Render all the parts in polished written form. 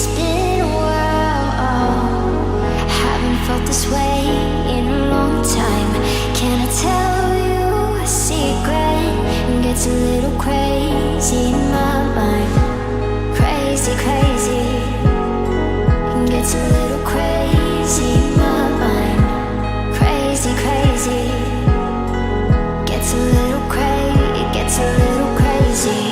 It's been a while, haven't felt this way in a long time. Can I tell you a secret? It gets a little crazy in my mind. Crazy, crazy. It gets a little crazy in my mind. Crazy, crazy. Gets a little crazy. It gets a little crazy.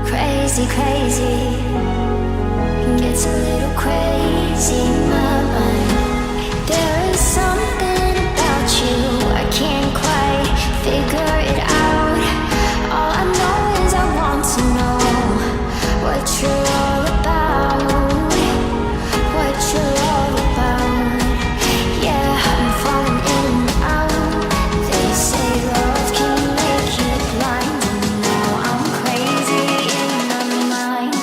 Crazy, crazy, gets a little crazy in my mind. There is something about you, I can't quite figure it out. All I know is I want to know what you're all about, what you're all about. Yeah, I'm falling in and out. They say love can make you blind, and now I'm crazy in my mind.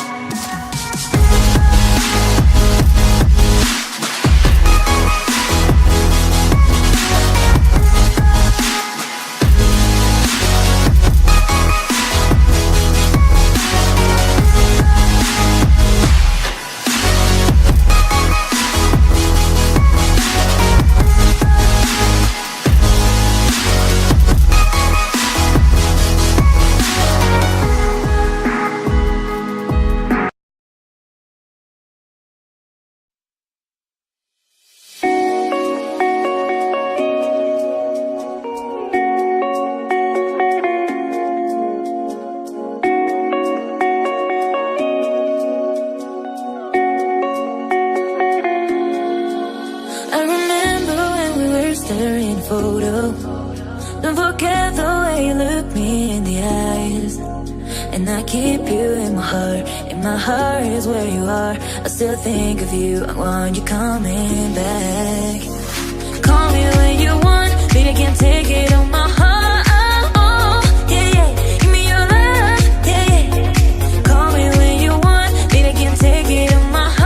Photo. Don't forget the way you look me in the eyes. And I keep you in my heart is where you are. I still think of you, I want you coming back. Call me when you want, baby, I can't take it on my heart. Yeah, yeah, give me your love, yeah, yeah. Call me when you want, baby, I can't take it on my heart.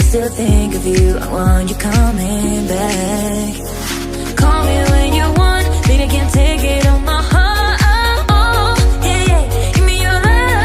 Still think of you, I want you coming back. Call me when you want, baby, I can't take it on my heart. Yeah, yeah, give me your love.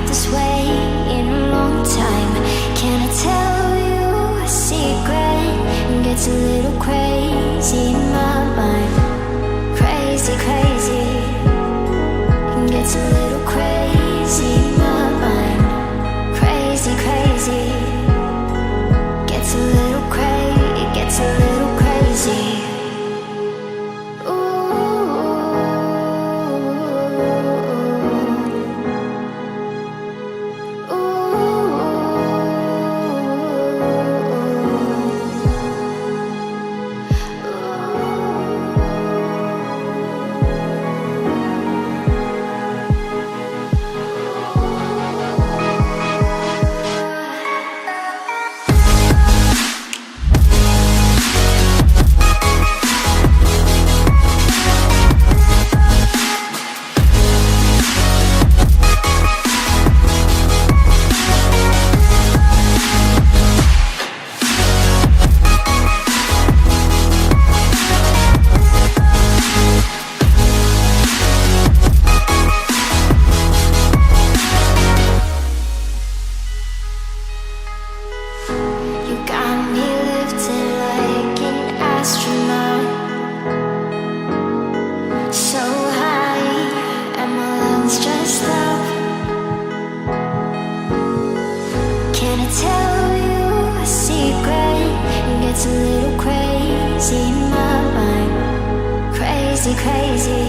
this way in a long time. Can I tell you a secret? It gets a little crazy in my mind. Crazy, crazy. It gets a little crazy in my mind. Crazy, crazy. Gets a little crazy. It gets a little crazy. You got me lifted like an astronaut, so high, and my lungs just stop. Can I tell you a secret? It gets a little crazy in my mind. Crazy, crazy.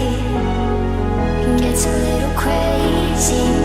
It gets a little crazy.